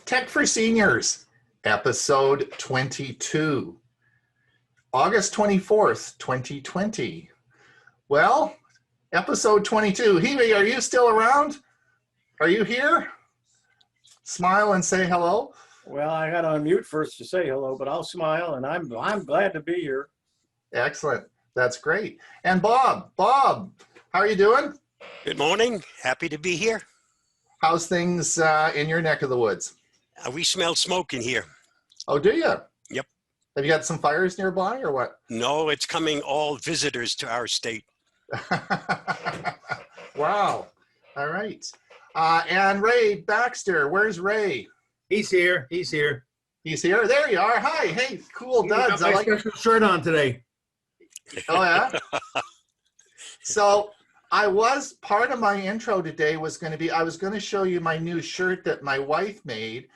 Tech for Seniors, episode 22, August 24th, 2020. Well, episode 22. Hewie, are you still around? Are you here? Smile and say hello. Well, I got to unmute first to say hello, but I'll smile, and I'm glad to be here. Excellent. That's great. And Bob, how are you doing? Good morning. Happy to be here. How's things in your neck of the woods? We smell smoke in here. Oh, do you? Yep. Have you got some fires nearby or what? No, it's coming all visitors to our state. Wow. All right. And Ray Baxter, where's Ray? He's here. He's here. He's here. There you are. Hi. Hey, cool duds. I like my special shirt on today. Oh, yeah? So part of my intro today was going to be, I was going to show you my new shirt that my wife made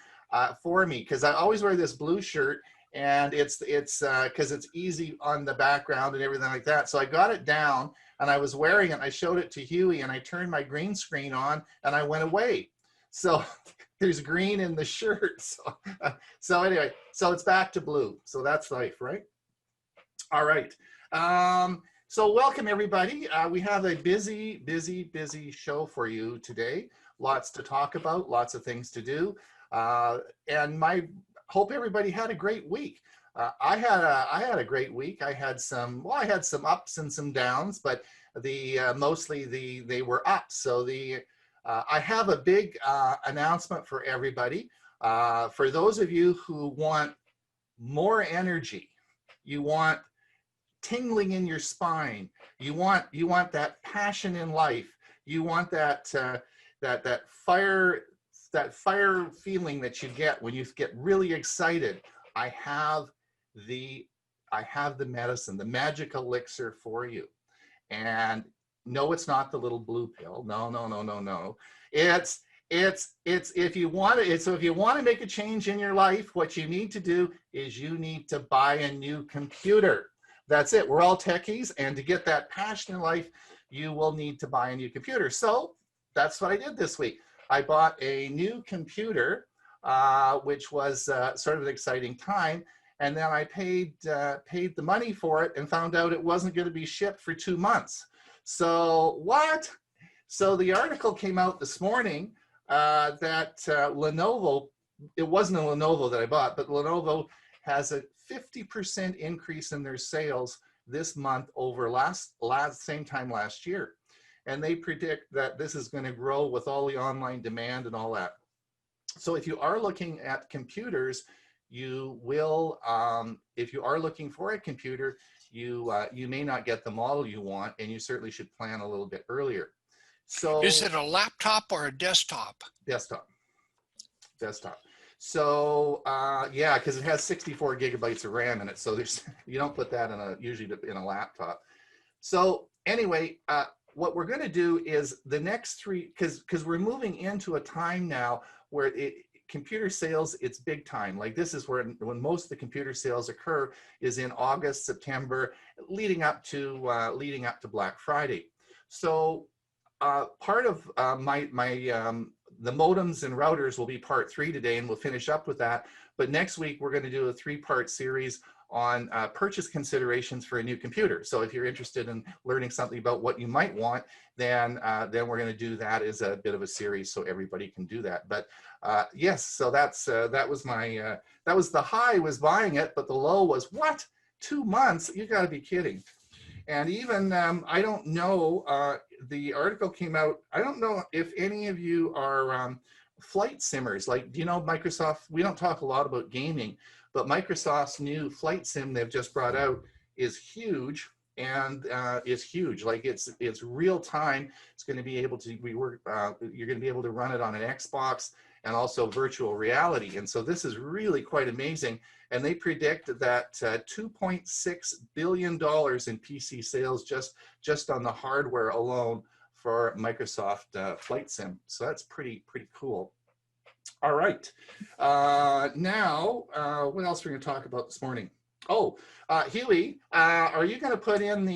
for me, because I always wear this blue shirt, and it's because it's easy on the background and everything like that. So I got it down and I was wearing it. I showed it to Hewie and I turned my green screen on and I went away. So there's green in the shirt. So anyway, so it's back to blue. So that's life, right? All right. So welcome everybody. We have a busy show for you today. Lots to talk about, lots of things to do. And hope everybody had a great week. I had a great week. I had some ups and some downs, but mostly they were up. So I have a big announcement for everybody. For those of you who want more energy, you want tingling in your spine, you want that passion in life, you want that fire feeling that you get when you get really excited. I have the medicine, the magic elixir for you. And no, it's not the little blue pill. No. It's if you want it. So if you want to make a change in your life, what you need to do is you need to buy a new computer. That's it. We're all techies, and to get that passion in life, you will need to buy a new computer. So that's what I did this week. I bought a new computer, which was sort of an exciting time. And then I paid the money for it and found out it wasn't going to be shipped for 2 months. So what? So the article came out this morning that Lenovo, it wasn't a Lenovo that I bought, but Lenovo has a 50% increase in their sales this month over same time last year. And they predict that this is going to grow with all the online demand and all that. So if you are looking at computers, you will, if you are looking for a computer, you may not get the model you want, and you certainly should plan a little bit earlier. So is it a laptop or a desktop? Desktop. So yeah, because it has 64 gigabytes of RAM in it. So you don't put that usually in a laptop. So anyway, what we're going to do is the next three, because we're moving into a time now where computer sales, it's big time. Like this is when most of the computer sales occur, is in August, September, leading up to Black Friday. So part of the modems and routers will be part 3 today, and we'll finish up with that. But next week we're going to do a 3-part series on purchase considerations for a new computer. So if you're interested in learning something about what you might want, then we're going to do that as a bit of a series so everybody can do that. But yes, so that was the high was buying it, but the low was what? 2 months? You got to be kidding. And even I don't know. The article came out. I don't know if any of you are flight simmers. Like, do you know Microsoft? We don't talk a lot about gaming, but Microsoft's new flight sim they've just brought out is huge, and is huge. Like it's real time. It's going to be able to you're going to be able to run it on an Xbox and also virtual reality. And so this is really quite amazing. And they predict that $2.6 billion in PC sales just on the hardware alone for Microsoft Flight Sim. So that's pretty cool. All right. Now, what else are we going to talk about this morning? Oh, Hewie, are you going to put in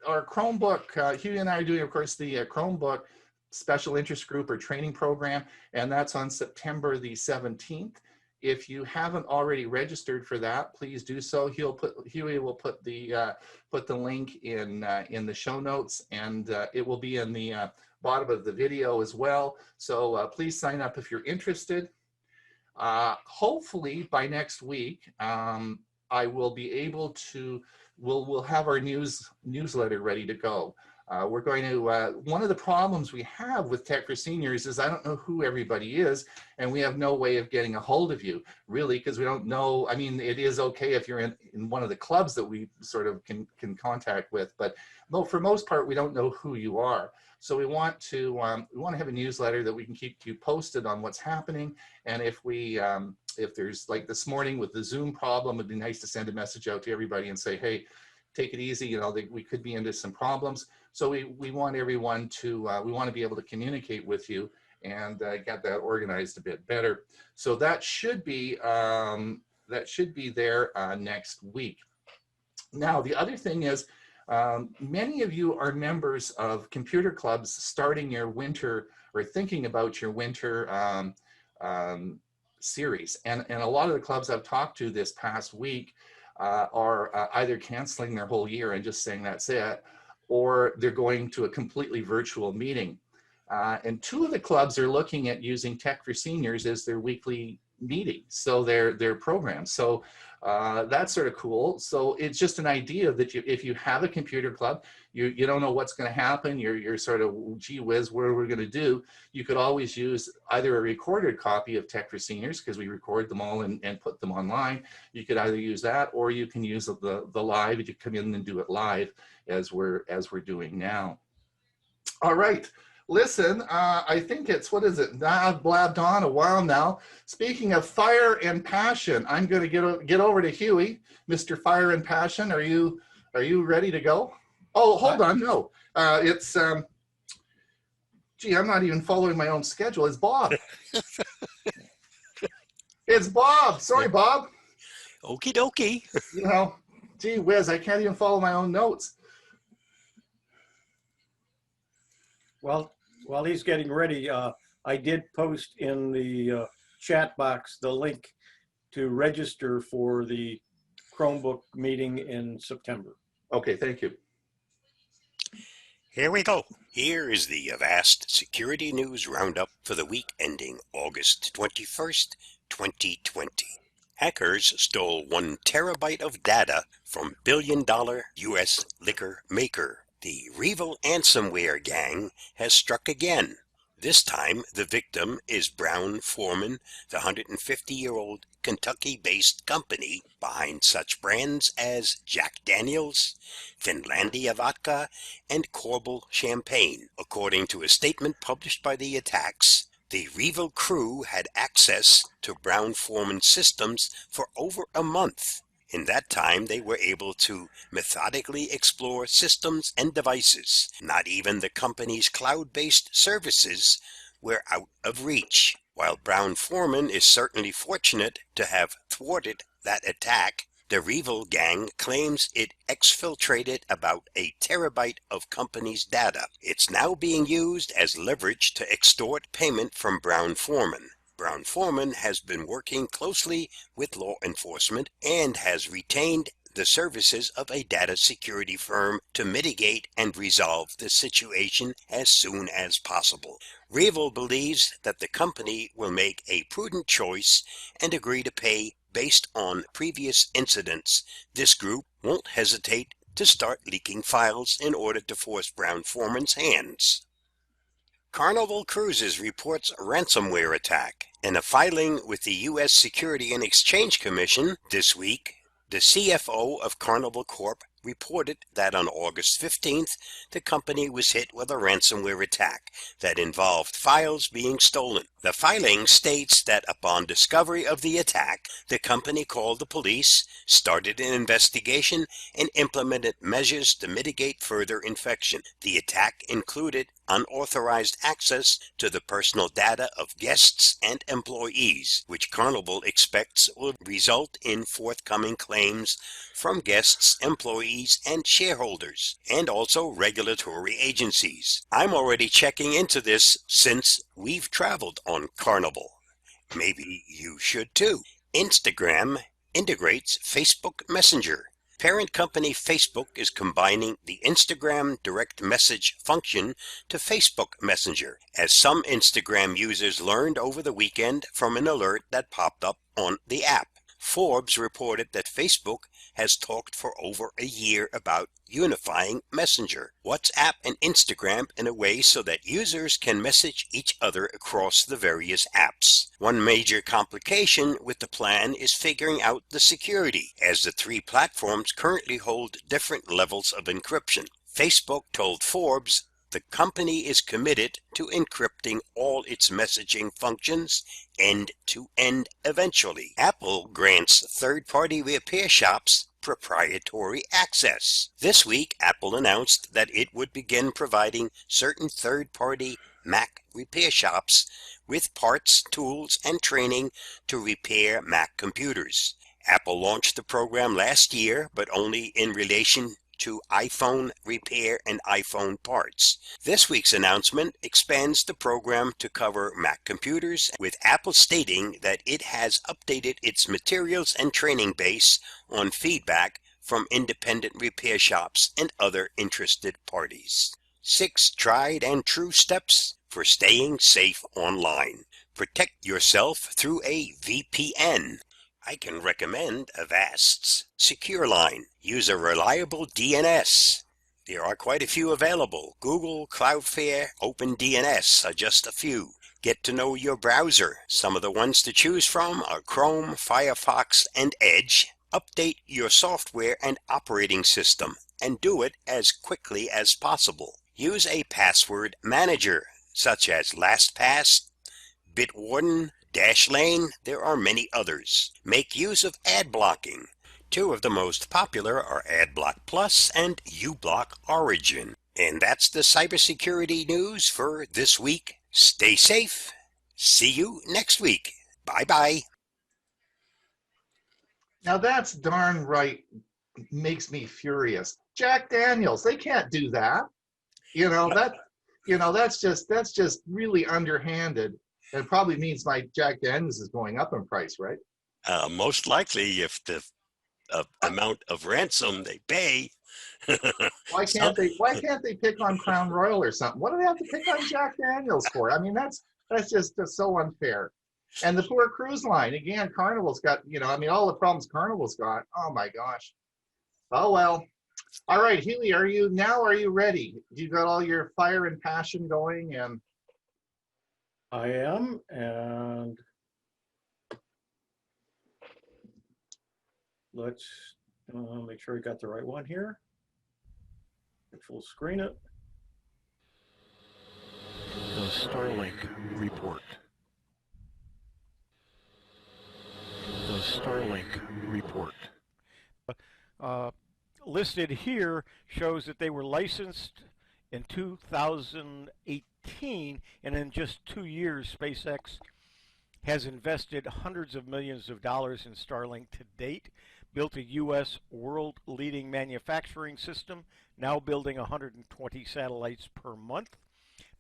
our Chromebook? Hewie and I are doing, of course, the Chromebook special interest group or training program, and that's on September the 17th. If you haven't already registered for that, please do so. Hewie will put the link in the show notes, and it will be in the bottom of the video as well. So please sign up if you're interested. Hopefully by next week, I will be able to. We'll have our newsletter ready to go. We're going to, one of the problems we have with Tech for Seniors is I don't know who everybody is, and we have no way of getting a hold of you, really, because we don't know. I mean, it is okay if you're in one of the clubs that we sort of can contact with, but no, for most part, we don't know who you are. So we want to have a newsletter that we can keep you posted on what's happening. And if there's, like this morning with the Zoom problem, it'd be nice to send a message out to everybody and say, hey, take it easy. You know, we could be into some problems. So we want everyone to, we want to be able to communicate with you and get that organized a bit better. So that should be there next week. Now, the other thing is, many of you are members of computer clubs starting your winter or thinking about your winter series. And a lot of the clubs I've talked to this past week are either canceling their whole year and just saying that's it, or they're going to a completely virtual meeting. And two of the clubs are looking at using Tech for Seniors as their weekly meeting, so their program. So that's sort of cool. So it's just an idea that if you have a computer club, you don't know what's going to happen, you're sort of, gee whiz, what are we going to do? You could always use either a recorded copy of Tech for Seniors, because we record them all and put them online. You could either use that, or you can use the live. You come in and do it live as we're doing now. All right. Listen, I think it's, what is it? I've blabbed on a while now. Speaking of fire and passion, I'm going to get over to Hewie. Mr. Fire and Passion, are you ready to go? Oh, hold on, no. It's, gee, I'm not even following my own schedule. It's Bob. It's Bob. Sorry, Bob. Okie dokie. You know, gee whiz, I can't even follow my own notes. Well, while he's getting ready, I did post in the chat box the link to register for the Chromebook meeting in September. Okay, thank you. Here we go. Here is the Avast Security News Roundup for the week ending August 21st, 2020. Hackers stole 1 terabyte of data from billion-dollar U.S. liquor maker. The Revel ransomware gang has struck again. This time, the victim is Brown-Forman, the 150-year-old Kentucky-based company behind such brands as Jack Daniels, Finlandia Vodka, and Korbel Champagne. According to a statement published by the attacks, the Revel crew had access to Brown-Forman systems for over a month. In that time, they were able to methodically explore systems and devices. Not even the company's cloud-based services were out of reach. While Brown-Forman is certainly fortunate to have thwarted that attack, the Revel gang claims it exfiltrated about 1 terabyte of company's data. It's now being used as leverage to extort payment from Brown-Forman. Brown-Forman has been working closely with law enforcement and has retained the services of a data security firm to mitigate and resolve the situation as soon as possible. Revel believes that the company will make a prudent choice and agree to pay based on previous incidents. This group won't hesitate to start leaking files in order to force Brown-Forman's hands. Carnival Cruises reports ransomware attack. In a filing with the U.S. Security and Exchange Commission this week, the CFO of Carnival Corp reported that on August 15th, the company was hit with a ransomware attack that involved files being stolen. The filing states that upon discovery of the attack, the company called the police, started an investigation, and implemented measures to mitigate further infection. The attack included unauthorized access to the personal data of guests and employees, which Carnival expects will result in forthcoming claims from guests, employees, employees and shareholders, and also regulatory agencies. I'm already checking into this since we've traveled on Carnival. Maybe you should too. Instagram integrates Facebook Messenger. Parent company Facebook is combining the Instagram direct message function to Facebook Messenger, as some Instagram users learned over the weekend from an alert that popped up on the app. Forbes reported that Facebook has talked for over a year about unifying Messenger, WhatsApp, and Instagram in a way so that users can message each other across the various apps. One major complication with the plan is figuring out the security, as the three platforms currently hold different levels of encryption. Facebook told Forbes the company is committed to encrypting all its messaging functions end-to-end eventually. Apple grants third-party repair shops proprietary access. This week, Apple announced that it would begin providing certain third-party Mac repair shops with parts, tools, and training to repair Mac computers. Apple launched the program last year, but only in relation to iPhone repair and iPhone parts. This week's announcement expands the program to cover Mac computers, with Apple stating that it has updated its materials and training base on feedback from independent repair shops and other interested parties. 6 tried and true steps for staying safe online. Protect yourself through a VPN. I can recommend Avast's Secure Line. Use a reliable DNS. There are quite a few available. Google, Cloudflare, OpenDNS are just a few. Get to know your browser. Some of the ones to choose from are Chrome, Firefox, and Edge. Update your software and operating system, and do it as quickly as possible. Use a password manager, such as LastPass, Bitwarden, Dashlane. There are many others. Make use of ad blocking. 2 of the most popular are AdBlock Plus and uBlock Origin. And that's the cybersecurity news for this week. Stay safe. See you next week. Bye-bye. Now that's darn right makes me furious. Jack Daniels, they can't do that. That's just really underhanded. It probably means my Jack Daniels is going up in price, right? Most likely, if the amount of ransom they pay. Why can't they pick on Crown Royal or something? What do they have to pick on Jack Daniels for? I mean, that's just so unfair. And the poor cruise line, again, Carnival's got, all the problems Carnival's got. Oh my gosh. Oh well. All right, Hewie, are you ready? You got all your fire and passion going? And I am, and let's make sure I got the right one here. Full screen it. The Starlink report. The Starlink report. Listed here shows that they were licensed in 2018, and in just 2 years, SpaceX has invested hundreds of millions of dollars in Starlink to date, built a U.S. world-leading manufacturing system, now building 120 satellites per month,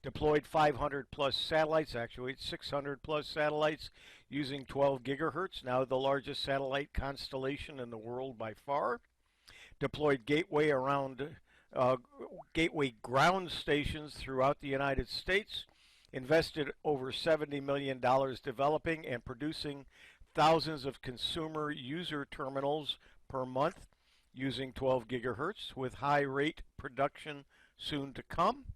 deployed 500-plus satellites, actually 600-plus satellites, using 12 gigahertz, now the largest satellite constellation in the world by far, deployed gateway ground stations throughout the United States, invested over $70 million developing and producing thousands of consumer user terminals per month using 12 gigahertz with high rate production soon to come.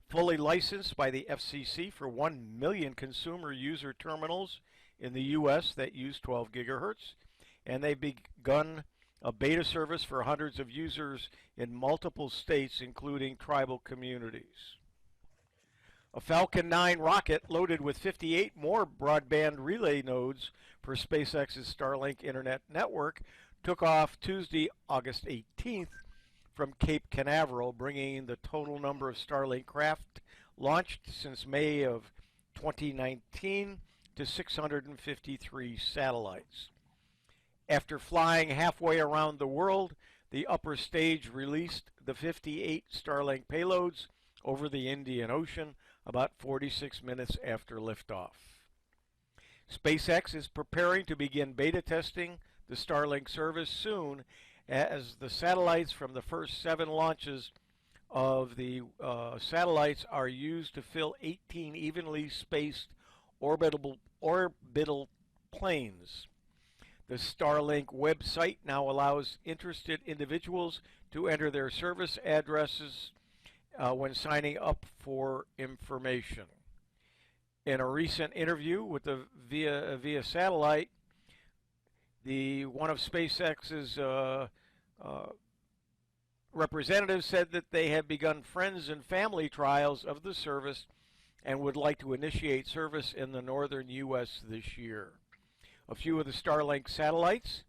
Fully licensed by the FCC for 1 million consumer user terminals in the U.S. that use 12 gigahertz. And they've begun a beta service for hundreds of users in multiple states, including tribal communities. A Falcon 9 rocket loaded with 58 more broadband relay nodes for SpaceX's Starlink internet network took off Tuesday, August 18th from Cape Canaveral, bringing the total number of Starlink craft launched since May of 2019 to 653 satellites. After flying halfway around the world, the upper stage released the 58 Starlink payloads over the Indian Ocean about 46 minutes after liftoff. SpaceX is preparing to begin beta testing the Starlink service soon, as the satellites from the first 7 launches of the satellites are used to fill 18 evenly spaced orbital planes. The Starlink website now allows interested individuals to enter their service addresses when signing up for information. In a recent interview with the via satellite, one of SpaceX's representatives said that they have begun friends and family trials of the service and would like to initiate service in the northern U.S. this year. A few of the Starlink satellites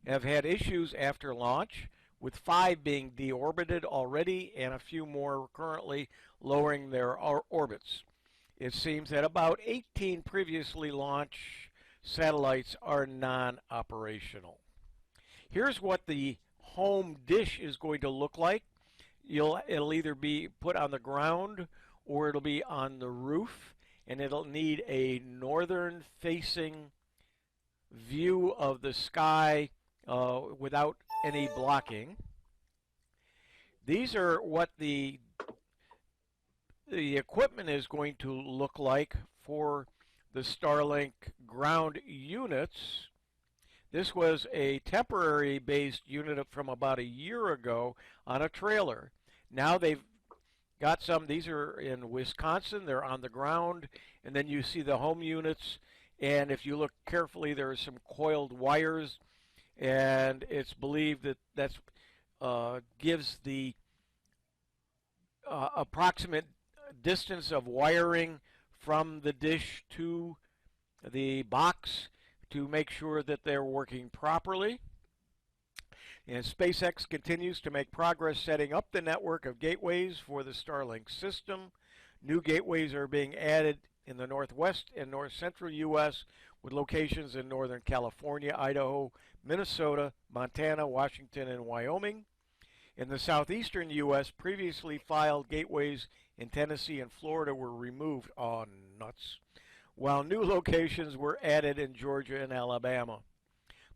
have had issues after launch, with 5 being deorbited already and a few more currently lowering their orbits. It seems that about 18 previously launched satellites are non-operational. Here's what the home dish is going to look like. It'll either be put on the ground or it'll be on the roof, and it'll need a northern facing view of the sky without any blocking. These are what the equipment is going to look like for the Starlink ground units. This was a temporary based unit from about a year ago on a trailer. Now they've got some. These are in Wisconsin. They're on the ground, and then you see the home units, and if you look carefully, there are some coiled wires, and it's believed that that's gives the approximate distance of wiring from the dish to the box to make sure that they're working properly. And SpaceX continues to make progress setting up the network of gateways for the Starlink system. New gateways are being added in the northwest and north central U.S., with locations in Northern California, Idaho, Minnesota, Montana, Washington, and Wyoming. In the southeastern U.S., previously filed gateways in Tennessee and Florida were removed. Oh, nuts. While new locations were added in Georgia and Alabama.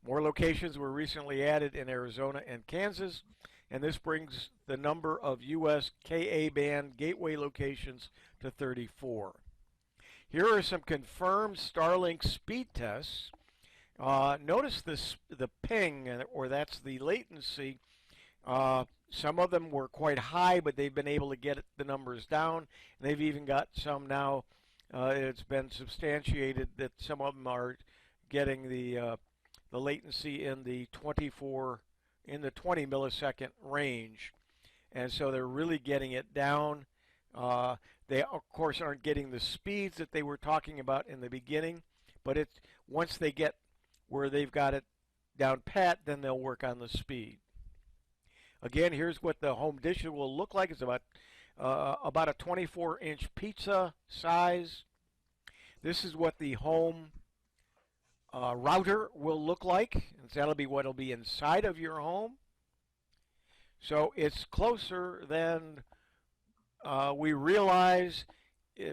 More locations were recently added in Arizona and Kansas, and this brings the number of U.S. Ka-band gateway locations to 34. Here are some confirmed Starlink speed tests. Notice the ping, or that's the latency. Some of them were quite high, but they've been able to get the numbers down. And they've even got some now. It's been substantiated that some of them are getting the latency in the 20 millisecond range, and so they're really getting it down. They of course aren't getting the speeds that they were talking about in the beginning, but once they get where they've got it down pat, then they'll work on the speed. Again, here's what the home dish will look like. It's about a 24-inch pizza size. This is what the home router will look like, and that'll be what will be inside of your home. So it's closer than we realize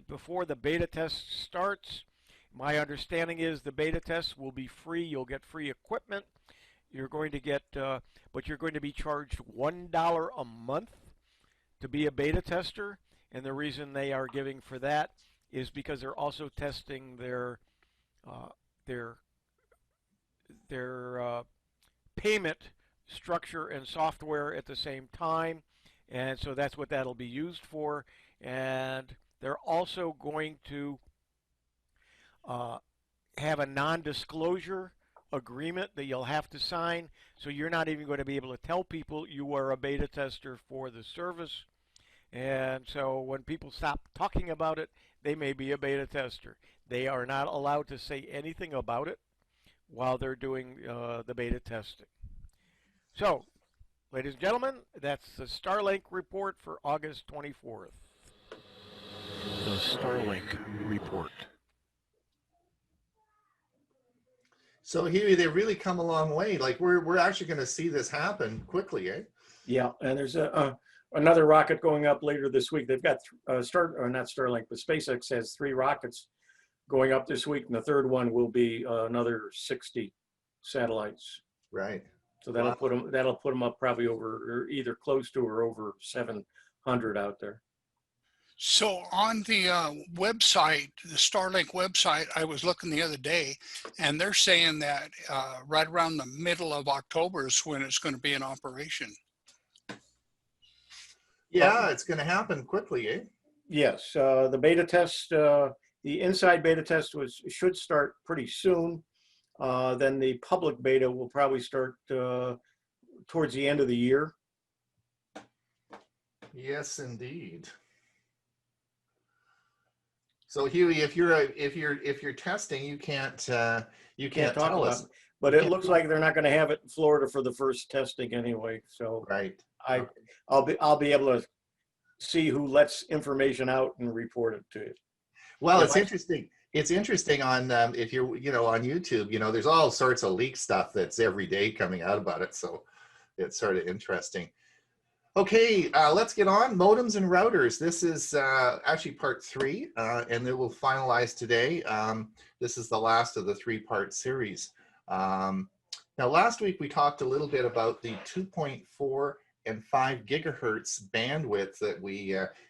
before the beta test starts. My understanding is the beta test will be free. You'll get free equipment. You're going to get, but you're going to be charged $1 a month to be a beta tester, and the reason they are giving for that is because they're also testing their payment structure and software at the same time, and so that's what that'll be used for. And they're also going to have a non-disclosure agreement that you'll have to sign, so you're not even going to be able to tell people you are a beta tester for the service. And so when people stop talking about it, they may be a beta tester. They are not allowed to say anything about it while they're doing the beta testing. So, ladies and gentlemen, that's the Starlink report for August 24th. The Starlink report. So Huey, they've really come a long way. Like we're actually going to see this happen quickly, eh? Yeah, and there's another rocket going up later this week. They've got not Starlink, but SpaceX has 3 rockets going up this week, and the third one will be another 60 satellites. Right. So that'll Wow. put them up probably over, or either close to or over 700 out there. So on the website, the Starlink website, I was looking the other day, and they're saying that right around the middle of October is when it's going to be in operation. Yeah, it's going to happen quickly, eh? Yes, the beta test, the inside beta test should start pretty soon. Then the public beta will probably start towards the end of the year. Yes, indeed. So Huey, if you're testing, you can't Can't talk tell about us. it, but You it can't looks like they're not going to have it in Florida for the first testing anyway. So Right. I'll be able to see who lets information out and report it to you. Well, It it's might- interesting. It's interesting on if you're on YouTube. There's all sorts of leak stuff that's every day coming out about it. So it's sort of interesting. Okay, let's get on modems and routers. This is actually part 3, and it will finalize today. This is the last of the 3-part series. Now, last week we talked a little bit about the 2.4 and 5 gigahertz bandwidth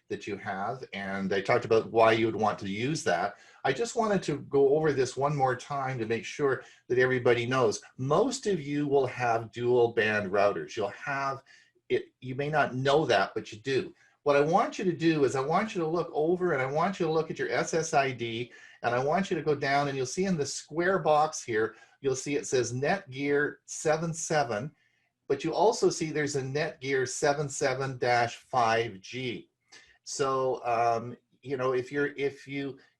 that you have, and I talked about why you would want to use that. I just wanted to go over this one more time to make sure that everybody knows. Most of you will have dual band routers. You'll have it. You may not know that, but you do. What I want you to do is I want you to look over and I want you to look at your SSID, and I want you to go down, and you'll see in the square box here, you'll see it says Netgear 77, but you also see there's a Netgear 77-5G. So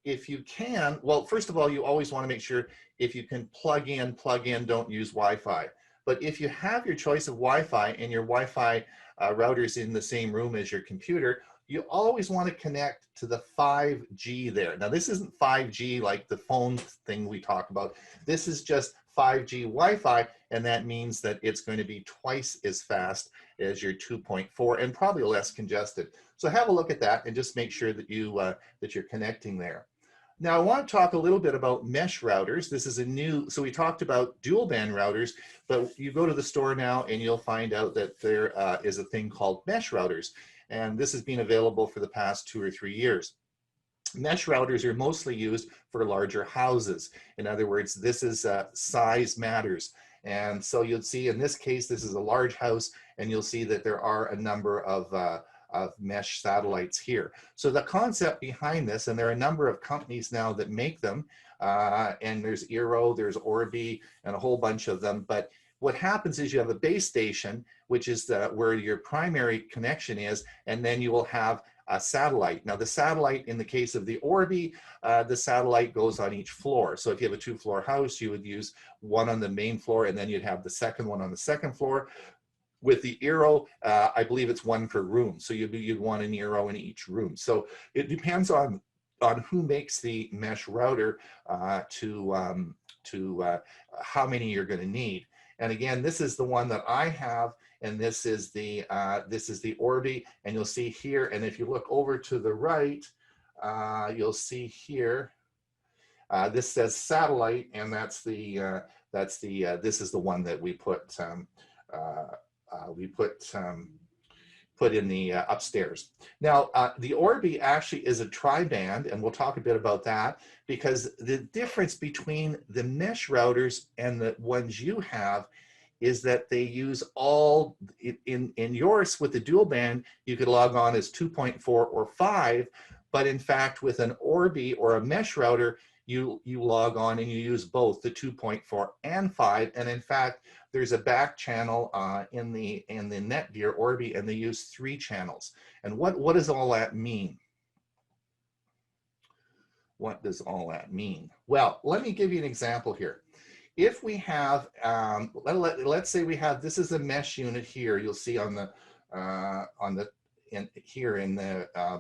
if you can, well, first of all, you always want to make sure if you can plug in, don't use Wi-Fi. But if you have your choice of Wi-Fi and your Wi-Fi router's in the same room as your computer, you always want to connect to the 5G there. Now, this isn't 5G like the phone thing we talk about. This is just 5G Wi-Fi, and that means that it's going to be twice as fast as your 2.4 and probably less congested. So have a look at that and just make sure that you're connecting there. Now I want to talk a little bit about mesh routers. This is a new, so we talked about dual band routers, but you go to the store now and you'll find out that there is a thing called mesh routers. And this has been available for the past 2 or 3 years. Mesh routers are mostly used for larger houses. In other words, this is size matters. And so you'll see in this case, this is a large house, and you'll see that there are a number of mesh satellites here. So the concept behind this, and there are a number of companies now that make them, and there's Eero, there's Orbi, and a whole bunch of them. But what happens is you have a base station, which is where your primary connection is, and then you will have a satellite. Now the satellite, in the case of the Orbi, the satellite goes on each floor. So if you have a 2-floor house, you would use one on the main floor, and then you'd have the second one on the second floor. With the Eero, I believe it's one per room. So you'd want an Eero in each room. So it depends on who makes the mesh router to how many you're going to need. And again, this is the one that I have, and this is the Orbi, and you'll see here. And if you look over to the right, you'll see here. This says satellite, and this is the one that we put put in the upstairs. Now, the Orbi actually is a tri-band, and we'll talk a bit about that, because the difference between the mesh routers and the ones you have is that they use all, in yours with the dual band, you could log on as 2.4 or 5, but in fact with an Orbi or a mesh router, you log on and you use both the 2.4 and 5, and in fact there's a back channel in the Netgear Orbi, and they use 3 channels. And what does all that mean? What does all that mean? Well, let me give you an example here. If we have, let's say we have, this is a mesh unit here. You'll see on the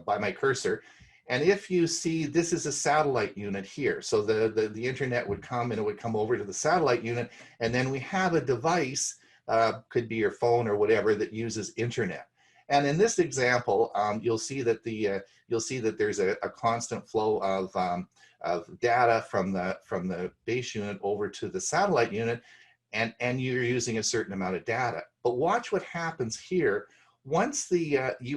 by my cursor, And if you see, this is a satellite unit here. So the internet would come and it would come over to the satellite unit. And then we have a device, could be your phone or whatever, that uses internet. And in this example, you'll see that there's a constant flow of data from the base unit over to the satellite unit, and you're using a certain amount of data. But watch what happens here. Once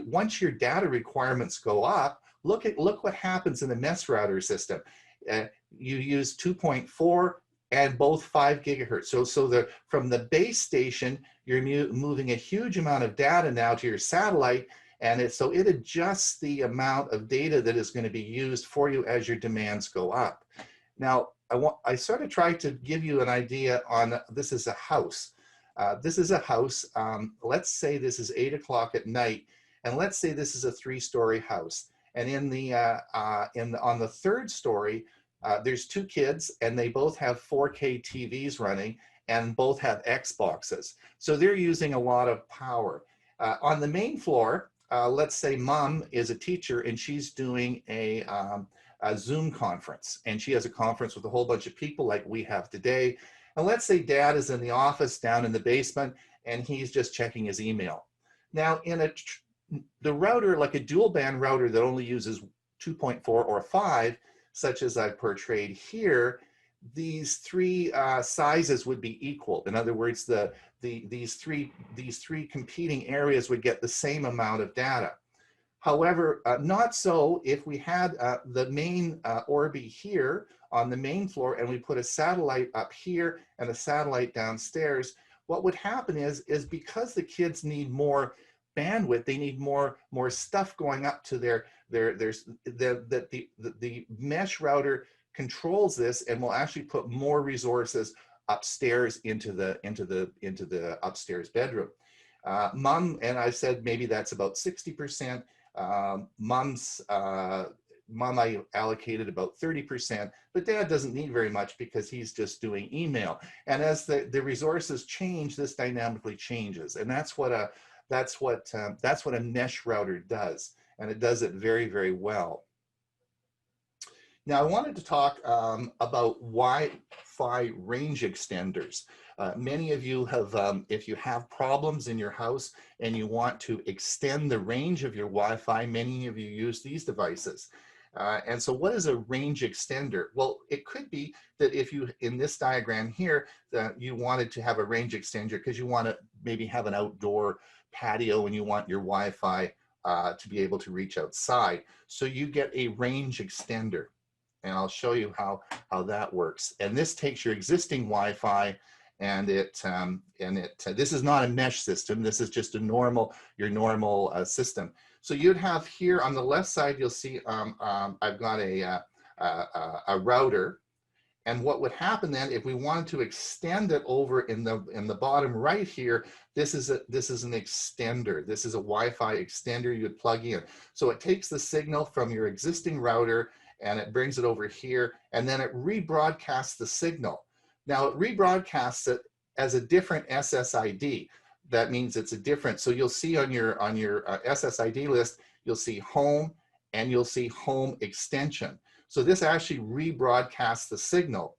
once your data requirements go up, look what happens in the mesh router system. You use 2.4 and both 5 gigahertz. So from the base station, you're moving a huge amount of data now to your satellite, and so it adjusts the amount of data that is going to be used for you as your demands go up. Now, I sort of tried to give you an idea on, this is a house. This is a house. Let's say this is 8 o'clock at night, and let's say this is a 3-story house. And on the 3rd story, there's 2 kids, and they both have 4K TVs running, and both have Xboxes. So they're using a lot of power. On the main floor, let's say mom is a teacher, and she's doing a Zoom conference, and she has a conference with a whole bunch of people like we have today. And let's say dad is in the office down in the basement, and he's just checking his email. Now, in the router, like a dual band router that only uses 2.4 or 5, such as I've portrayed here, these 3 sizes would be equal. In other words, these three competing areas would get the same amount of data. However, not so if we had the main Orbi here on the main floor, and we put a satellite up here and a satellite downstairs. What would happen is because the kids need more bandwidth, they need more stuff going up to the mesh router controls this and will actually put more resources upstairs into the upstairs bedroom. Mom, and I said maybe that's about 60%. Mom I allocated about 30%, but dad doesn't need very much because he's just doing email. And as the resources change, this dynamically changes, and that's what a mesh router does, and it does it very, very well. Now, I wanted to talk about Wi-Fi range extenders. Many of you have, if you have problems in your house and you want to extend the range of your Wi-Fi, many of you use these devices. And so what is a range extender? Well, it could be that if you, in this diagram here, that you wanted to have a range extender because you want to maybe have an outdoor patio and you want your Wi-Fi to be able to reach outside. So you get a range extender. And I'll show you how that works. And this takes your existing Wi-Fi, and this is not a mesh system. This is just your normal system. So you'd have here on the left side, you'll see I've got a router. And what would happen then if we wanted to extend it over in the bottom right here? This is an extender. This is a Wi-Fi extender you would plug in. So it takes the signal from your existing router and it brings it over here, and then it rebroadcasts the signal. Now it rebroadcasts it as a different SSID. That means it's a different, so you'll see on your SSID list, you'll see home and you'll see home extension. So this actually rebroadcasts the signal.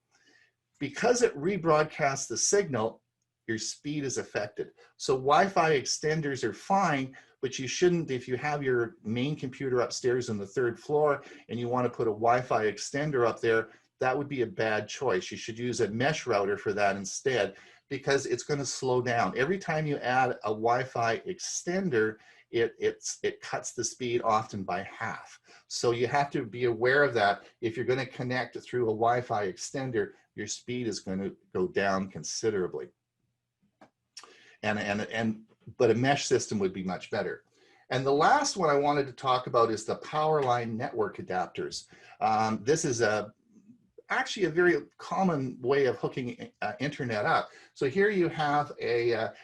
Because it rebroadcasts the signal, your speed is affected. So Wi-Fi extenders are fine, but you shouldn't, if you have your main computer upstairs on the 3rd floor and you want to put a Wi-Fi extender up there, that would be a bad choice. You should use a mesh router for that instead, because it's going to slow down. Every time you add a Wi-Fi extender, it cuts the speed often by half. So you have to be aware of that. If you're going to connect through a Wi-Fi extender, your speed is going to go down considerably. But a mesh system would be much better. And the last one I wanted to talk about is the power line network adapters. This is actually a very common way of hooking internet up. So here you have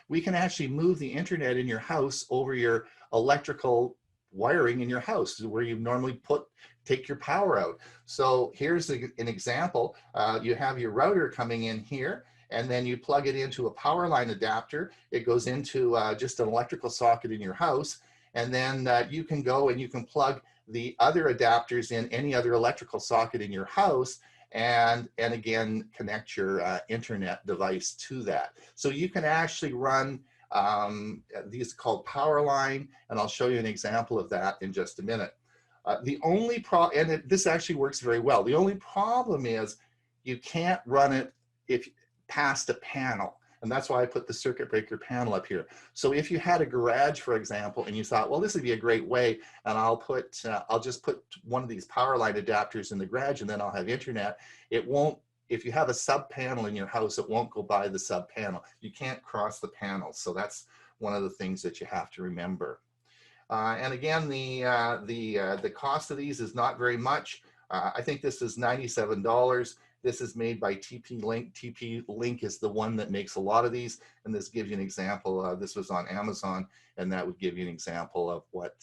we can actually move the internet in your house over your electrical wiring in your house, where you normally take your power out. So here's an example. You have your router coming in here, and then you plug it into a power line adapter. It goes into just an electrical socket in your house, and then you can go and you can plug the other adapters in any other electrical socket in your house, and again, connect your internet device to that. So you can actually run these called power line, and I'll show you an example of that in just a minute. The only problem, and this actually works very well, the only problem is you can't run it if past a panel. And that's why I put the circuit breaker panel up here. So if you had a garage, for example, and you thought, well, this would be a great way, and I'll just put one of these power line adapters in the garage, and then I'll have internet. It won't, if you have a sub panel in your house, it won't go by the sub panel. You can't cross the panels. So that's one of the things that you have to remember. And again, the cost of these is not very much. I think this is $97. This is made by TP-Link. TP-Link is the one that makes a lot of these, and this gives you an example. This was on Amazon, and that would give you an example of what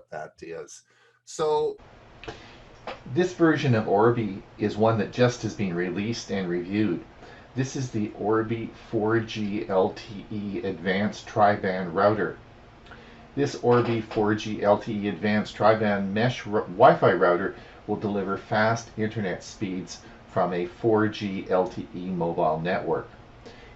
that is. So this version of Orbi is one that just has been released and reviewed. This is the Orbi 4G LTE Advanced Tri-Band Router. This Orbi 4G LTE Advanced Tri-Band Mesh Wi-Fi router will deliver fast internet speeds from a 4G LTE mobile network.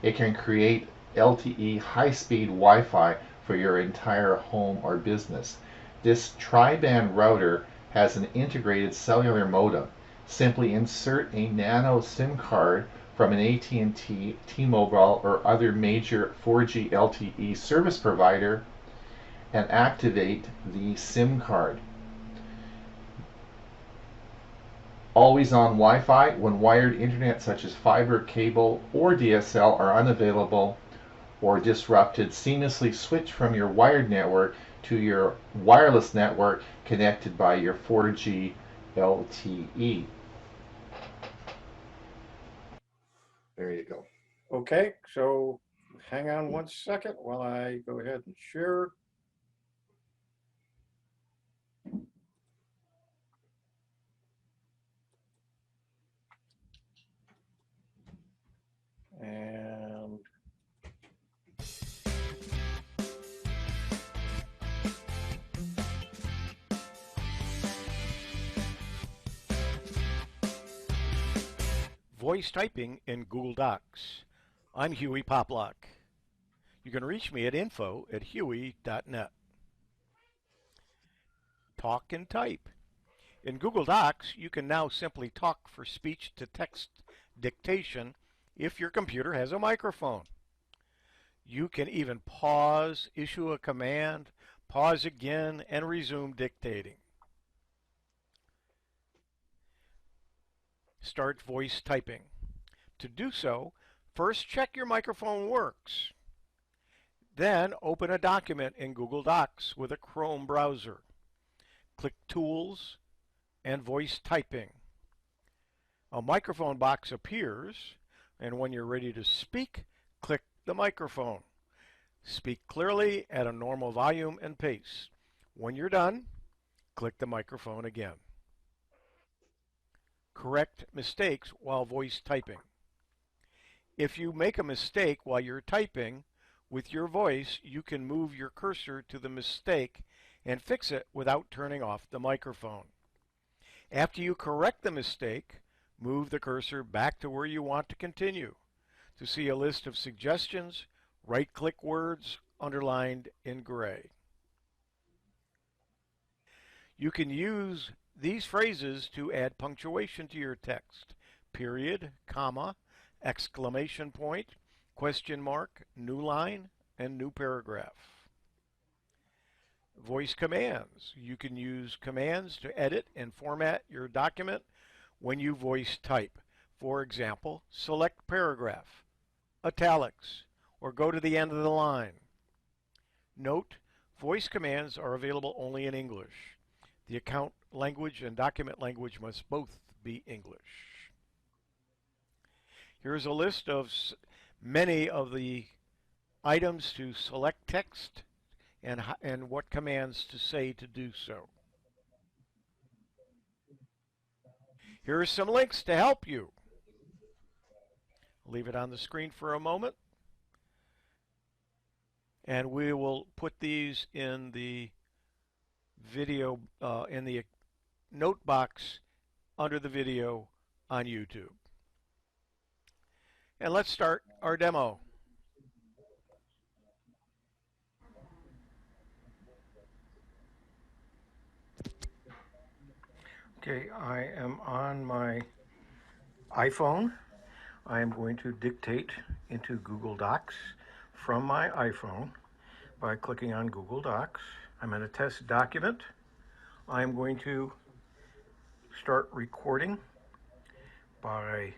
It can create LTE high-speed Wi-Fi for your entire home or business. This tri-band router has an integrated cellular modem. Simply insert a nano SIM card from an AT&T, T-Mobile, or other major 4G LTE service provider and activate the SIM card. Always on Wi-Fi when wired internet such as fiber, cable, or DSL are unavailable or disrupted. Seamlessly switch from your wired network to your wireless network connected by your 4G LTE. There you go. Okay, so hang on one second while I go ahead and share. And voice typing in Google Docs. I'm Hewie Poplock. You can reach me at info@hewie.net. Talk and type. In Google Docs, you can now simply talk for speech-to-text dictation if your computer has a microphone. You can even pause, issue a command, pause again, and resume dictating. Start voice typing. To do so, first check your microphone works. Then open a document in Google Docs with a Chrome browser. Click Tools and Voice Typing. A microphone box appears, and when you're ready to speak, click the microphone. Speak clearly at a normal volume and pace. When you're done, click the microphone again. Correct mistakes while voice typing. If you make a mistake while you're typing, with your voice, you can move your cursor to the mistake and fix it without turning off the microphone. After you correct the mistake, move the cursor back to where you want to continue. To see a list of suggestions, right-click words underlined in gray. You can use these phrases to add punctuation to your text. Period, comma, exclamation point, question mark, new line, and new paragraph. Voice commands. You can use commands to edit and format your document when you voice type. For example, select paragraph, italics, or go to the end of the line. Note, voice commands are available only in English. The account language and document language must both be English. Here's a list of many of the items to select text and what commands to say to do so. Here are some links to help you. Leave it on the screen for a moment. And we will put these in the video, in the note box under the video on YouTube. And let's start our demo. Okay, I am on my iPhone. I am going to dictate into Google Docs from my iPhone by clicking on Google Docs. I'm in a test document. I'm going to start recording by,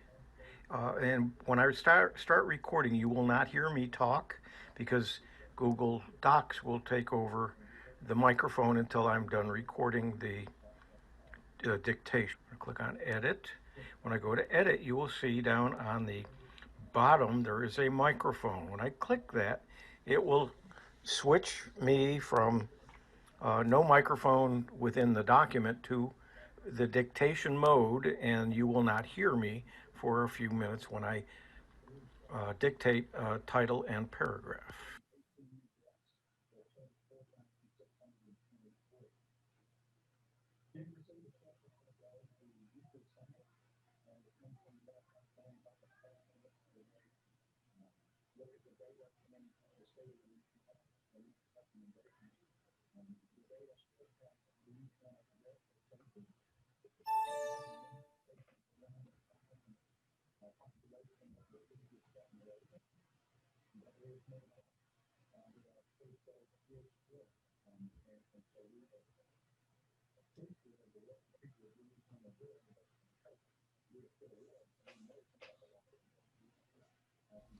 and when I start recording, you will not hear me talk because Google Docs will take over the microphone until I'm done recording the dictation. I click on Edit. When I go to Edit, you will see down on the bottom there is a microphone. When I click that, it will switch me from no microphone within the document to the dictation mode, and you will not hear me for a few minutes when I dictate title and paragraph.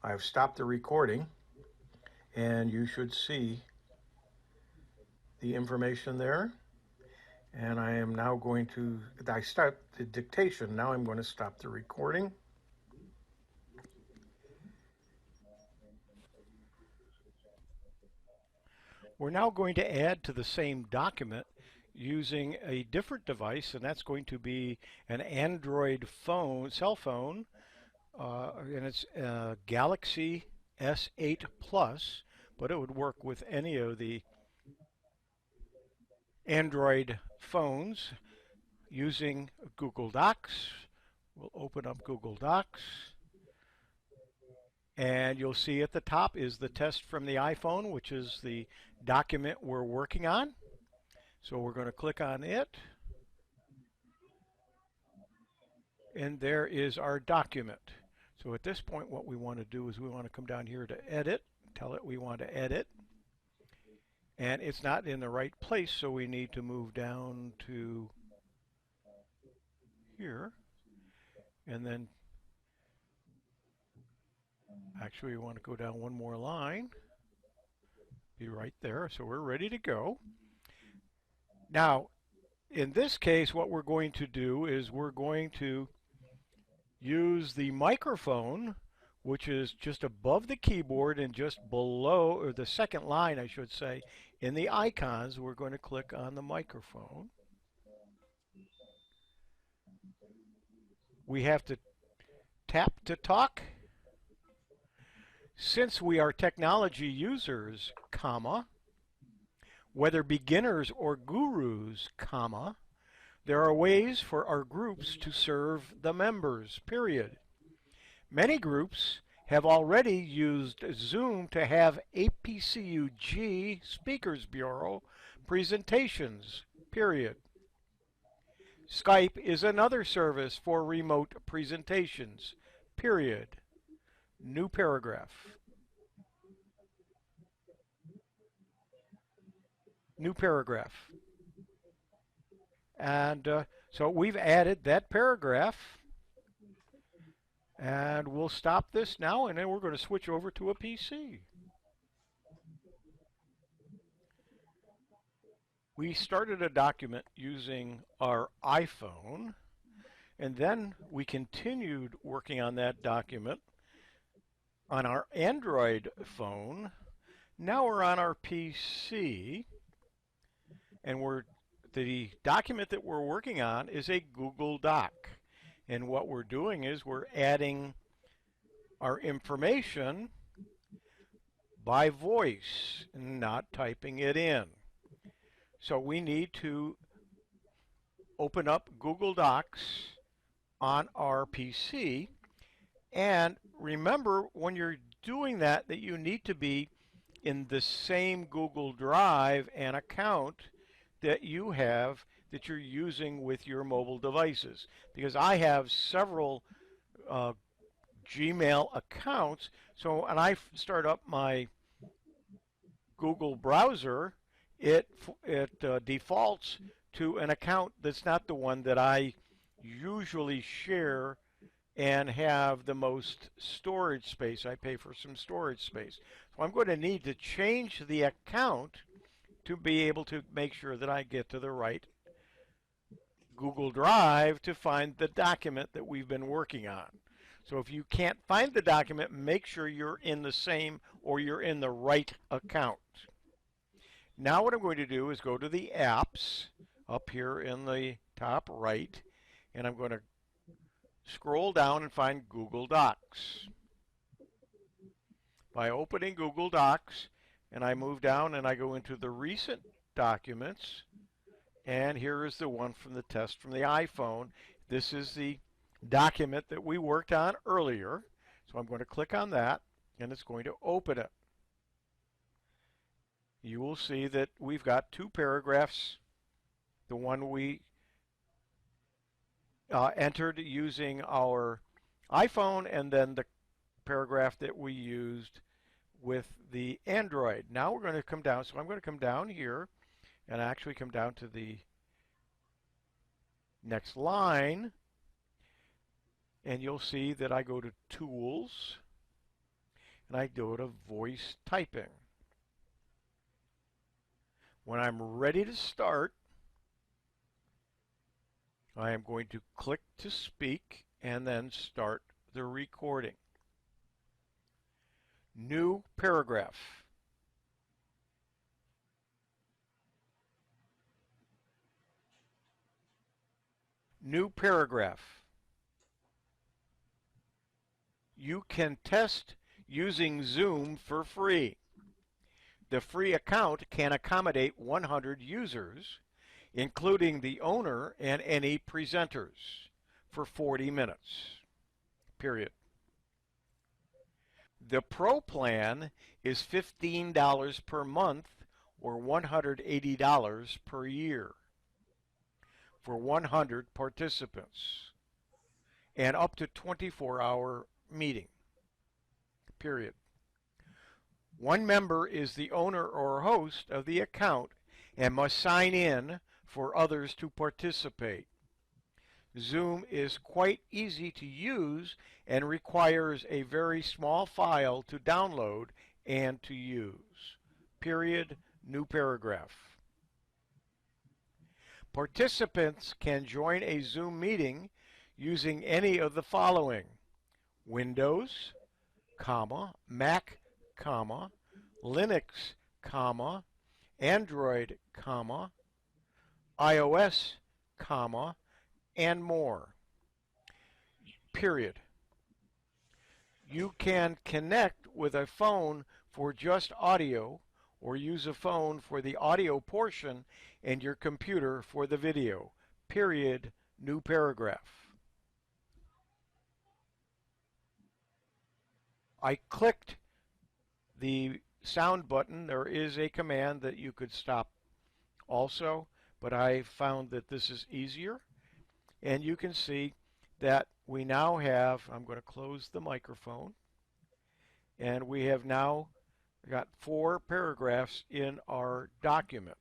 I've stopped the recording, and you should see the information there. And I am now going to, I start the dictation, now I'm going to stop the recording. We're now going to add to the same document using a different device, and that's going to be an Android phone, cell phone, and it's Galaxy S8 Plus, but it would work with any of the Android phones using Google Docs. We'll open up Google Docs, and you'll see at the top is the test from the iPhone, which is the document we're working on. So we're going to click on it, and there is our document. So at this point, what we want to do is we want to come down here to edit, tell it we want to edit, and it's not in the right place, so we need to move down to here, and then actually we want to go down one more line, be right there, so we're ready to go. Now, in this case, what we're going to do is we're going to use the microphone, which is just above the keyboard and just below, or the second line, I should say, in the icons. We're going to click on the microphone. We have to tap to talk. Since we are technology users, comma, whether beginners or gurus, comma, there are ways for our groups to serve the members, period. Many groups have already used Zoom to have APCUG Speakers Bureau presentations, period. Skype is another service for remote presentations, period. New paragraph. New paragraph. And so we've added that paragraph, and we'll stop this now, and then we're going to switch over to a PC. We started a document using our iPhone, and then we continued working on that document on our Android phone. Now we're on our PC, and the document that we're working on is a Google Doc. And what we're doing is we're adding our information by voice, not typing it in. So we need to open up Google Docs on our PC. And remember, when you're doing that, that you need to be in the same Google Drive and account that you have that you're using with your mobile devices. Because I have several Gmail accounts, so when I start up my Google browser, it defaults to an account that's not the one that I usually share and have the most storage space. I pay for some storage space. So I'm going to need to change the account to be able to make sure that I get to the right Google Drive to find the document that we've been working on. So if you can't find the document, make sure you're in the same or you're in the right account. Now what I'm going to do is go to the apps up here in the top right, and I'm going to scroll down and find Google Docs. By opening Google Docs, and I move down and I go into the recent documents, and here is the one from the test from the iPhone. This is the document that we worked on earlier. So I'm going to click on that, and it's going to open it. You will see that we've got two paragraphs. The one we entered using our iPhone, and then the paragraph that we used with the Android. Now we're going to come down. So I'm going to come down here and actually come down to the next line, and you'll see that I go to Tools and I go to Voice Typing. When I'm ready to start, I am going to click to speak and then start the recording. New paragraph. New paragraph. You can test using Zoom for free. The free account can accommodate 100 users, including the owner and any presenters, for 40 minutes. Period. The Pro plan is $15 per month or $180 per year for 100 participants and up to 24-hour meeting. Period. One member is the owner or host of the account and must sign in for others to participate. Zoom is quite easy to use and requires a very small file to download and to use. Period. New paragraph. Participants can join a Zoom meeting using any of the following: Windows, Mac, Linux, Android, iOS, and more. Period. You can connect with a phone for just audio or use a phone for the audio portion and your computer for the video. Period. New paragraph. I clicked the sound button. There is a command that you could stop also, but I found that this is easier. And you can see that we now have, I'm going to close the microphone, and we have now got 4 paragraphs in our document.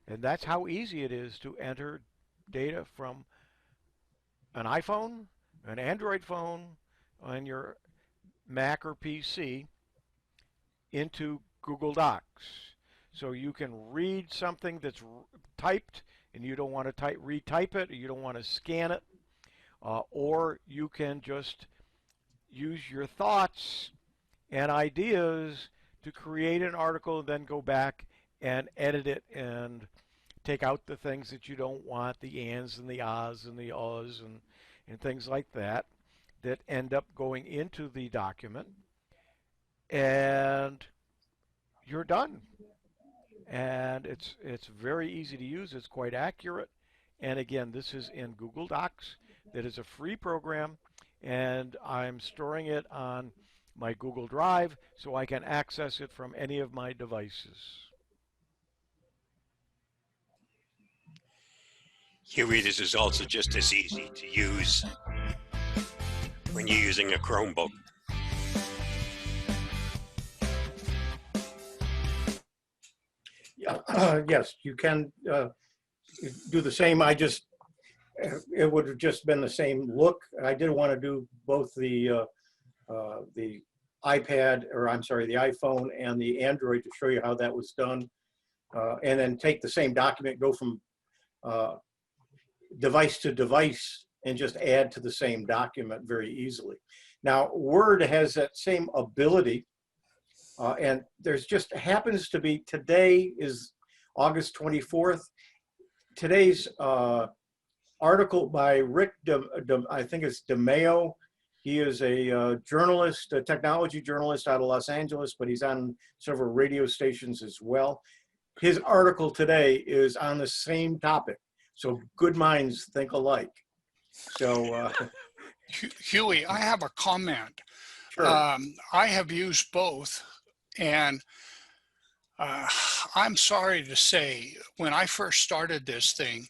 And that's how easy it is to enter data from an iPhone, an Android phone, on your Mac or PC into Google Docs. So you can read something that's typed and you don't want to retype it, or you don't want to scan it, or you can just use your thoughts and ideas to create an article and then go back and edit it and take out the things that you don't want, the ands and the ahs and the uhs and things like that, that end up going into the document, and you're done. and it's very easy to use. It's quite accurate. And again, this is in Google Docs. That is a free program, and I'm storing it on my Google Drive so I can access it from any of my devices. Huey, this is also just as easy to use when you're using a Chromebook. Yes, you can do the same. It would have just been the same look. I did want to do both the iPad, or I'm sorry, the iPhone and the Android to show you how that was done. And then take the same document, go from device to device, and just add to the same document very easily. Now, Word has that same ability. And there's just happens to be, today is August 24th. Today's article by Rick, I think it's DeMeo. He is a journalist, a technology journalist out of Los Angeles, but he's on several radio stations as well. His article today is on the same topic. So good minds think alike. So Huey, I have a comment. sure. I have used both, and I'm sorry to say, when I first started this thing,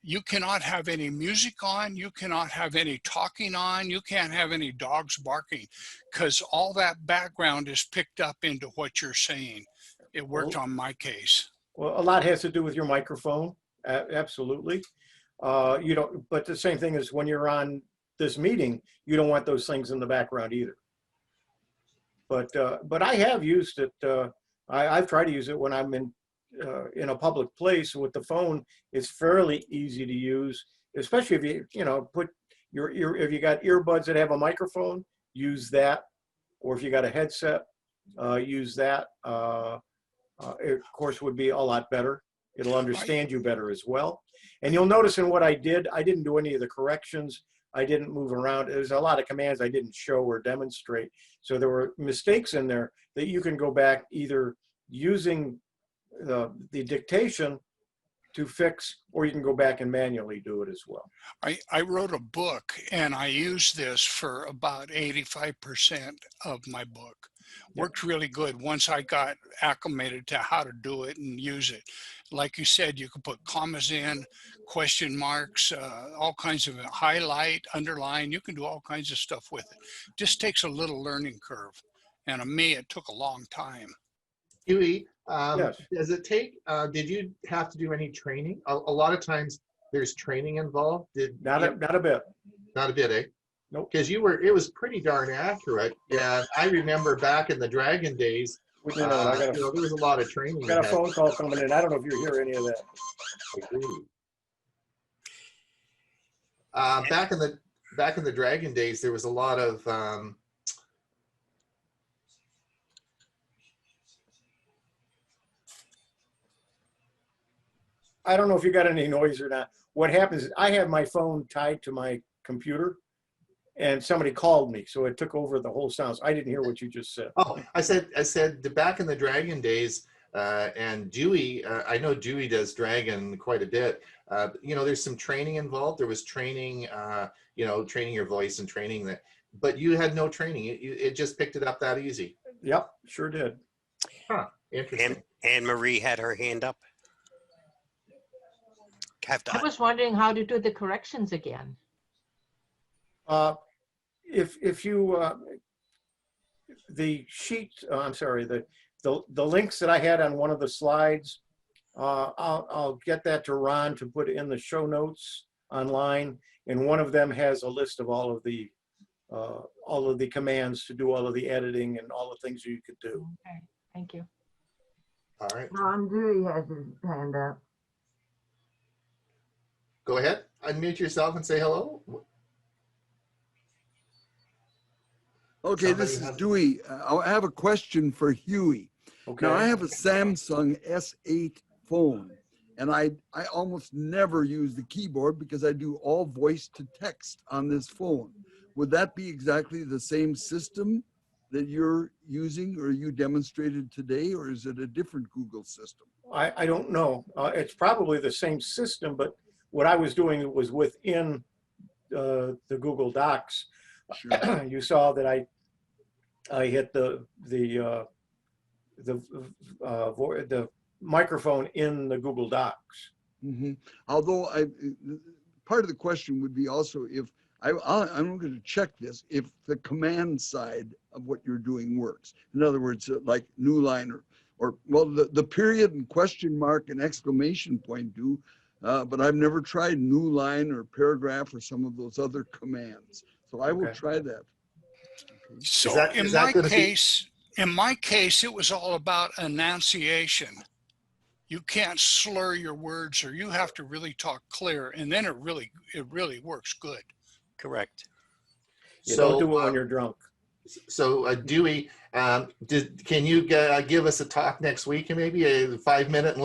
you cannot have any music on, you cannot have any talking on, you can't have any dogs barking, because all that background is picked up into what you're saying. It worked on my case. Well, a lot has to do with your microphone, absolutely. You don't, but the same thing is when you're on this meeting, you don't want those things in the background either. But I have used it. I've tried to use it when I'm in a public place with the phone. It's fairly easy to use, especially if you put if you got earbuds that have a microphone, use that, or if you got a headset, use that. It, of course, would be a lot better. It'll understand you better as well. And you'll notice in what I didn't do any of the corrections. I didn't move around. There's a lot of commands I didn't show or demonstrate. So there were mistakes in there that you can go back either using the dictation to fix, or you can go back and manually do it as well. I wrote a book, and I used this for about 85% of my book. Worked really good once I got acclimated to how to do it and use it. Like you said, you could put commas in, question marks, all kinds of highlight, underline. You can do all kinds of stuff with it. Just takes a little learning curve. And to me, it took a long time. Huey, Yes. does it take, did you have to do any training? A lot of times there's training involved. Not a bit. Not a bit, eh? Nope. Because it was pretty darn accurate. Yeah, I remember back in the Dragon days, There was a lot of training. got a phone call coming in. I don't know if you hear any of that. Back in the Dragon days, there was a lot of I don't know if you got any noise or not. What happens is I have my phone tied to my computer, and somebody called me, so it took over the whole sound. So I didn't hear what you just said. Oh, I said back in the Dragon days, and Dewey, I know Dewey does Dragon quite a bit. There's some training involved. There was training, training your voice and training that, but you had no training. It just picked it up that easy. Yep, sure did. Huh, interesting. Anne Marie had her hand up. I was wondering how to do the corrections again. If you the sheet, I'm sorry, the links that I had on one of the slides, I'll get that to Ron to put in the show notes online, and one of them has a list of all of the commands to do all of the editing and all the things you could do. Okay, thank you. All right, Ron Dewey has his hand up. go ahead. Unmute yourself and say hello. Okay, this is Dewey. I have a question for Huey. Okay. Now, I have a Samsung S8 phone, and I almost never use the keyboard because I do all voice to text on this phone. Would that be exactly the same system that you're using or you demonstrated today, or is it a different Google system? I don't know. It's probably the same system, but what I was doing was within the Google Docs. Sure. You saw that I hit the microphone in the Google Docs. Although part of the question would be also if I'm going to check this, if the command side of what you're doing works. In other words, like new line or well, the period and question mark and exclamation point do, but I've never tried new line or paragraph or some of those other commands. So I will try that. Okay. So in my case, it was all about enunciation. You can't slur your words, or you have to really talk clear, and then it really works good. Correct. You don't do it when you're drunk. So Dewey, can you give us a talk next week, and maybe a 5-minute, and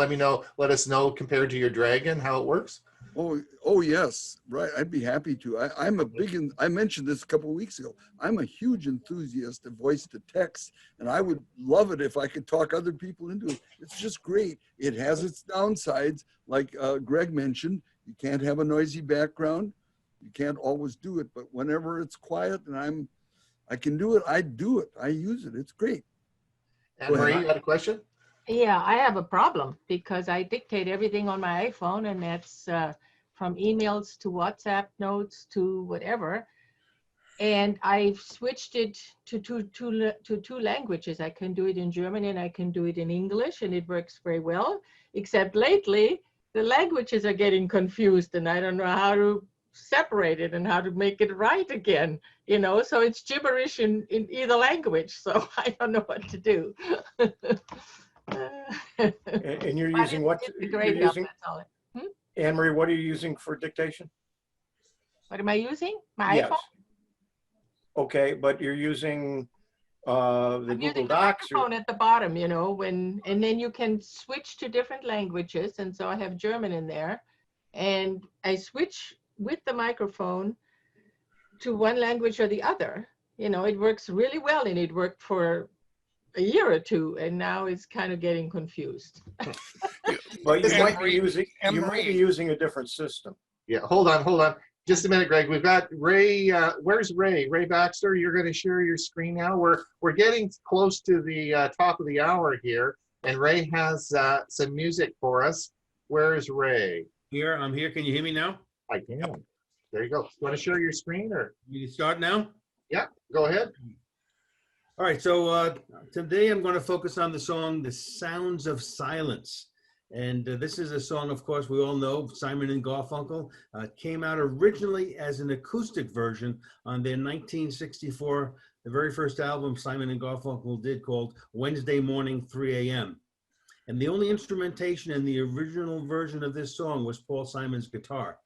let us know compared to your Dragon how it works? Oh yes, right. I'd be happy to. I mentioned this a couple of weeks ago. I'm a huge enthusiast of voice to text, and I would love it if I could talk other people into it. It's just great. It has its downsides, like Greg mentioned. You can't have a noisy background. You can't always do it, but whenever it's quiet and I can do it, I do it. I use it. It's great. And Marie, you had a question? Yeah, I have a problem because I dictate everything on my iPhone, and that's from emails to WhatsApp notes to whatever. And I've switched it to two languages. I can do it in German and I can do it in English, and it works very well. Except lately, the languages are getting confused, and I don't know how to separate it and how to make it right again. So it's gibberish in either language. So I don't know what to do. And you're using what? Anne-Marie, what are you using for dictation? What am I using? My iPhone? Okay, but you're using the Google Docs. The microphone at the bottom, and then you can switch to different languages. And so I have German in there, and I switch with the microphone to one language or the other. It works really well, and it worked for a year or two, and now it's kind of getting confused. But you might be using a different system. Yeah, hold on. Just a minute, Greg. We've got Ray. Where's Ray? Ray Baxter, you're going to share your screen now. We're getting close to the top of the hour here, and Ray has some music for us. Where's Ray? Here, I'm here. Can you hear me now? I can. There you go. You want to share your screen, or? You start now? Yeah, go ahead. All right, so today I'm going to focus on the song, The Sounds of Silence. And this is a song, of course, we all know, Simon and Garfunkel. Came out originally as an acoustic version on their 1964, the very first album Simon and Garfunkel did, called Wednesday Morning 3 a.m. And the only instrumentation in the original version of this song was Paul Simon's guitar.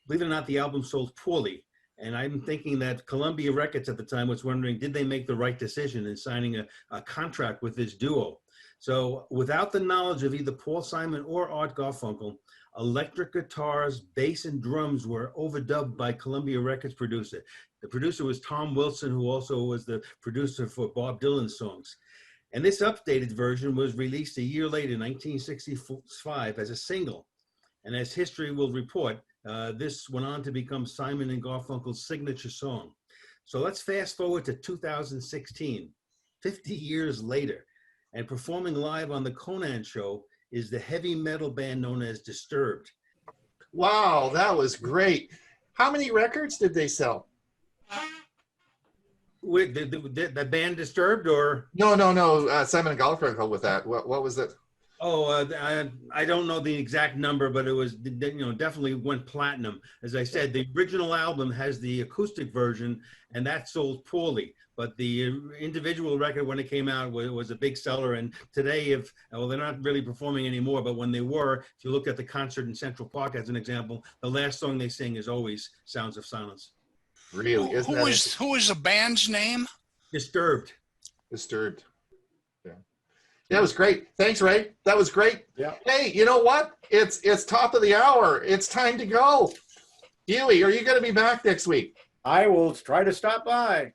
Believe it or not, the album sold poorly. And I'm thinking that Columbia Records at the time was wondering, did they make the right decision in signing a contract with this duo? So without the knowledge of either Paul Simon or Art Garfunkel, electric guitars, bass, and drums were overdubbed by Columbia Records producer. The producer was Tom Wilson, who also was the producer for Bob Dylan's songs. And this updated version was released a year later, 1965, as a single. And as history will report, this went on to become Simon and Garfunkel's signature song. So let's fast forward to 2016, 50 years later, and performing live on the Conan show is the heavy metal band known as Disturbed. Wow, that was great. How many records did they sell? With the band Disturbed, or? No. Simon and Garfunkel with that. What was it? Oh, I don't know the exact number, but it was, definitely went platinum. As I said, the original album has the acoustic version, and that sold poorly. But the individual record, when it came out, was a big seller. And today, they're not really performing anymore, but when they were, if you look at the concert in Central Park as an example, the last song they sing is always Sounds of Silence. Really? Who is the band's name? Disturbed. Disturbed. Yeah. That was great. Thanks, Ray. That was great. Yeah. Hey, you know what? It's top of the hour. It's time to go. Hewie, are you going to be back next week? I will try to stop by.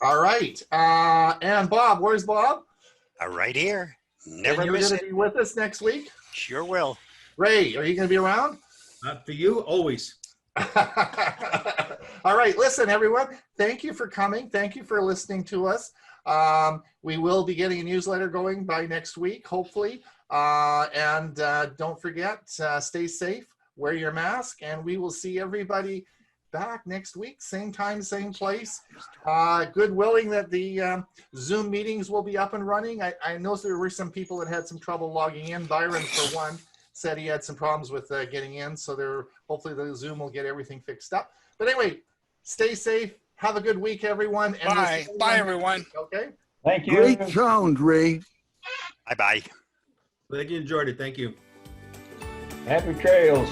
All right. And Bob, where's Bob? Right here. Never And you're miss going to it. be with us next week? Sure will. Ray, are you going to be around? For you, always. All right, listen, everyone. Thank you for coming. Thank you for listening to us. We will be getting a newsletter going by next week, hopefully. And don't forget, stay safe, wear your mask, and we will see everybody back next week, same time, same place. Good willing that the Zoom meetings will be up and running. I know there were some people that had some trouble logging in. Byron, for one, said he had some problems with getting in. So hopefully the Zoom will get everything fixed up. But anyway, stay safe. Have a good week, everyone. And we'll Bye. see Bye, next everyone. week, okay? Thank you. Great sound, Ray. Bye-bye. Glad you enjoyed it. Thank you. Happy trails.